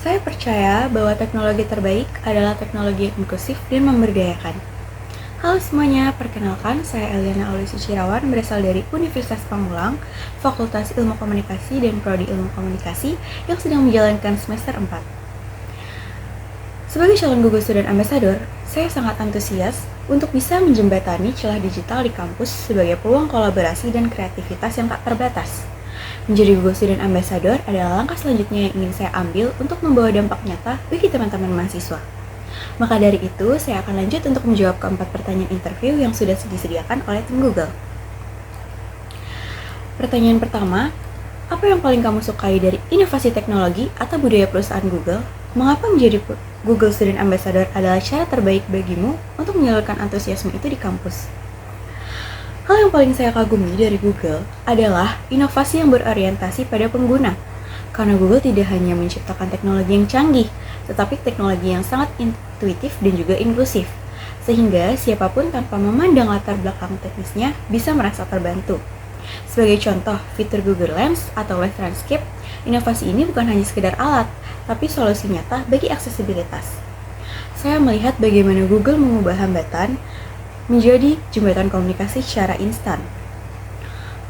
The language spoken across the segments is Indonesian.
Saya percaya bahwa teknologi terbaik adalah teknologi yang inklusif dan memberdayakan. Halo semuanya, perkenalkan saya Eliana Aulisu Cirawan berasal dari Universitas Pamulang, Fakultas Ilmu Komunikasi dan Prodi Ilmu Komunikasi yang sedang menjalankan semester 4. Sebagai calon Google Student Ambassador, saya sangat antusias untuk bisa menjembatani celah digital di kampus sebagai peluang kolaborasi dan kreativitas yang tak terbatas. Menjadi Google Student Ambassador adalah langkah selanjutnya yang ingin saya ambil untuk membawa dampak nyata bagi teman-teman mahasiswa. Maka dari itu, saya akan lanjut untuk menjawab keempat pertanyaan interview yang sudah disediakan oleh tim Google. Pertanyaan pertama, apa yang paling kamu sukai dari inovasi teknologi atau budaya perusahaan Google? Mengapa menjadi Google Student Ambassador adalah cara terbaik bagimu untuk menyalurkan antusiasme itu di kampus? Hal yang paling saya kagumi dari Google adalah inovasi yang berorientasi pada pengguna. Karena Google tidak hanya menciptakan teknologi yang canggih, tetapi teknologi yang sangat intuitif dan juga inklusif. Sehingga siapapun tanpa memandang latar belakang teknisnya bisa merasa terbantu. Sebagai contoh, fitur Google Lens atau Live Transcript, inovasi ini bukan hanya sekedar alat, tapi solusi nyata bagi aksesibilitas. Saya melihat bagaimana Google mengubah hambatan menjadi jembatan komunikasi secara instan.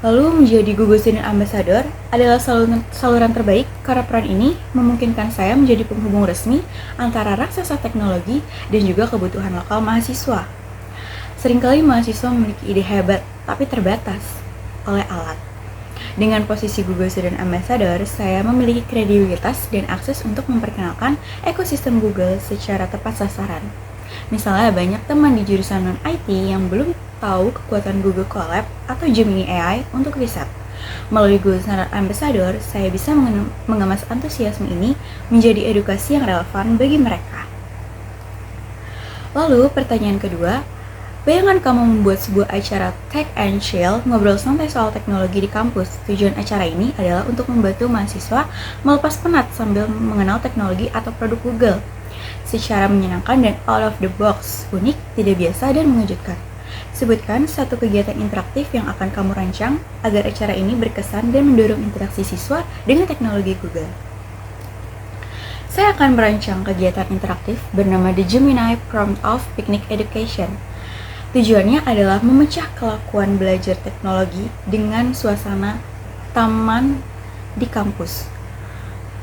Lalu menjadi Google Student Ambassador adalah saluran terbaik karena peran ini memungkinkan saya menjadi penghubung resmi antara raksasa teknologi dan juga kebutuhan lokal mahasiswa. Seringkali mahasiswa memiliki ide hebat tapi terbatas oleh alat. Dengan posisi Google Student Ambassador, saya memiliki kredibilitas dan akses untuk memperkenalkan ekosistem Google secara tepat sasaran. Misalnya banyak teman di jurusan non-IT yang belum tahu kekuatan Google Colab atau Gemini AI untuk riset. Melalui Google Student Ambassador, saya bisa mengemas antusiasme ini menjadi edukasi yang relevan bagi mereka. Lalu pertanyaan kedua, bayangkan kamu membuat sebuah acara Tech and Chill, ngobrol santai soal teknologi di kampus. Tujuan acara ini adalah untuk membantu mahasiswa melepas penat sambil mengenal teknologi atau produk Google secara menyenangkan dan out of the box, unik, tidak biasa, dan mengejutkan. Sebutkan satu kegiatan interaktif yang akan kamu rancang agar acara ini berkesan dan mendorong interaksi siswa dengan teknologi Google. Saya akan merancang kegiatan interaktif bernama The Gemini Prompt of Picnic Education. Tujuannya adalah memecah kelakuan belajar teknologi dengan suasana taman di kampus,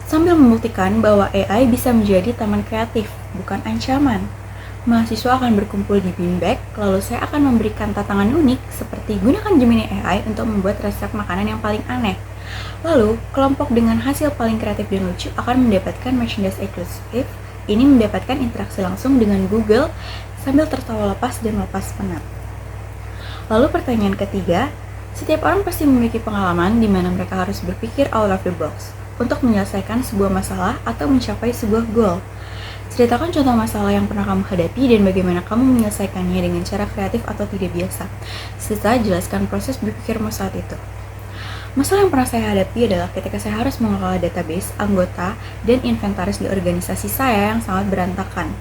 sambil membuktikan bahwa AI bisa menjadi taman kreatif, bukan ancaman. Mahasiswa akan berkumpul di beanbag, lalu saya akan memberikan tantangan unik seperti gunakan Gemini AI untuk membuat resep makanan yang paling aneh. Lalu, kelompok dengan hasil paling kreatif dan lucu akan mendapatkan merchandise eksklusif. Ini mendapatkan interaksi langsung dengan Google sambil tertawa lepas dan melepas penat. Lalu pertanyaan ketiga, setiap orang pasti memiliki pengalaman di mana mereka harus berpikir out of the box untuk menyelesaikan sebuah masalah atau mencapai sebuah goal. Ceritakan contoh masalah yang pernah kamu hadapi dan bagaimana kamu menyelesaikannya dengan cara kreatif atau tidak biasa. Serta jelaskan proses berpikirmu saat itu. Masalah yang pernah saya hadapi adalah ketika saya harus mengelola database, anggota, dan inventaris di organisasi saya yang sangat berantakan.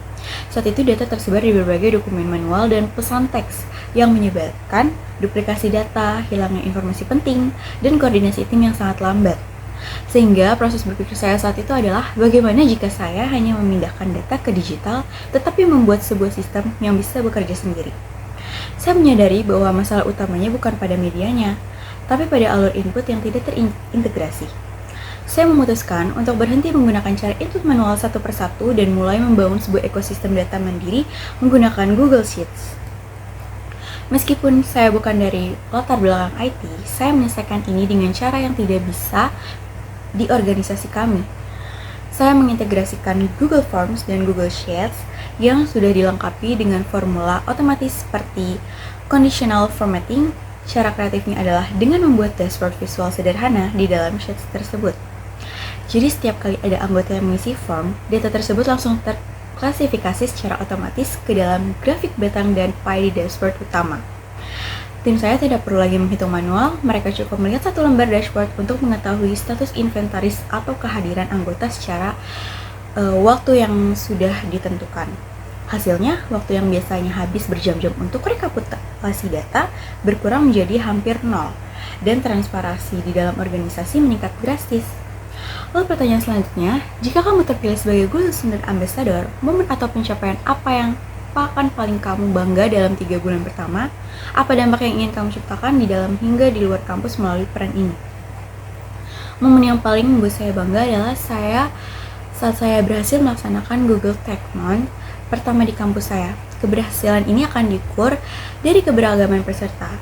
Saat itu data tersebar di berbagai dokumen manual dan pesan teks yang menyebabkan duplikasi data, hilangnya informasi penting, dan koordinasi tim yang sangat lambat. Sehingga proses berpikir saya saat itu adalah bagaimana jika saya hanya memindahkan data ke digital tetapi membuat sebuah sistem yang bisa bekerja sendiri. Saya menyadari bahwa masalah utamanya bukan pada medianya, tapi pada alur input yang tidak terintegrasi. Saya memutuskan untuk berhenti menggunakan cara input manual satu persatu dan mulai membangun sebuah ekosistem data mandiri menggunakan Google Sheets. Meskipun saya bukan dari latar belakang IT, saya menyelesaikan ini dengan cara yang tidak bisa di organisasi kami. Saya mengintegrasikan Google Forms dan Google Sheets yang sudah dilengkapi dengan formula otomatis seperti conditional formatting. Cara kreatifnya adalah dengan membuat dashboard visual sederhana di dalam sheets tersebut. Jadi setiap kali ada anggota yang mengisi form, data tersebut langsung terklasifikasi secara otomatis ke dalam grafik batang dan pie di dashboard utama. Tim saya tidak perlu lagi menghitung manual, mereka cukup melihat satu lembar dashboard untuk mengetahui status inventaris atau kehadiran anggota secara waktu yang sudah ditentukan. Hasilnya, waktu yang biasanya habis berjam-jam untuk rekapitulasi data berkurang menjadi hampir nol, dan transparansi di dalam organisasi meningkat drastis. Lalu pertanyaan selanjutnya, jika kamu terpilih sebagai Google Student Ambassador, momen atau pencapaian apa yang akan paling kamu bangga dalam 3 bulan pertama? Apa dampak yang ingin kamu ciptakan di dalam hingga di luar kampus melalui peran ini? Momen yang paling membuat saya bangga adalah saat saya berhasil melaksanakan Google Tech Month pertama di kampus saya. Keberhasilan ini akan diukur dari keberagaman peserta.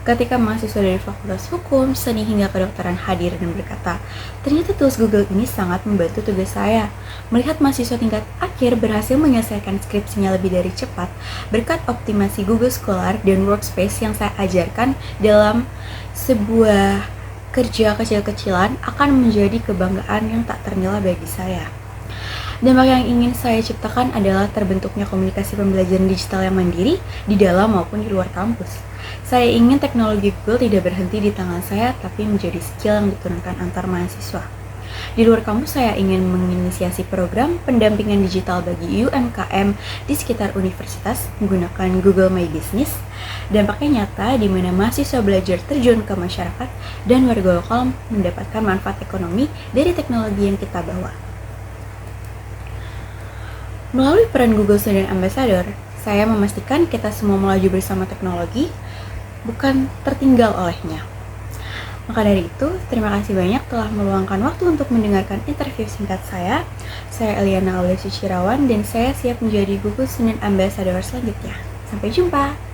Ketika mahasiswa dari Fakultas Hukum, Seni hingga Kedokteran hadir dan berkata, ternyata tools Google ini sangat membantu tugas saya. Melihat mahasiswa tingkat akhir berhasil menyelesaikan skripsinya lebih dari cepat berkat optimasi Google Scholar dan Workspace yang saya ajarkan dalam sebuah kerja kecil-kecilan akan menjadi kebanggaan yang tak ternilai bagi saya. Dampak yang ingin saya ciptakan adalah terbentuknya komunikasi pembelajaran digital yang mandiri di dalam maupun di luar kampus. Saya ingin teknologi Google tidak berhenti di tangan saya, tapi menjadi skill yang diturunkan antar mahasiswa. Di luar kampus, saya ingin menginisiasi program pendampingan digital bagi UMKM di sekitar universitas menggunakan Google My Business. Dampaknya nyata di mana mahasiswa belajar terjun ke masyarakat dan warga lokal mendapatkan manfaat ekonomi dari teknologi yang kita bawa. Melalui peran Google Student Ambassador, saya memastikan kita semua melaju bersama teknologi, bukan tertinggal olehnya. Maka dari itu, terima kasih banyak telah meluangkan waktu untuk mendengarkan interview singkat saya. Saya Eliana Aulia Sucirawan dan saya siap menjadi Google Student Ambassador selanjutnya. Sampai jumpa!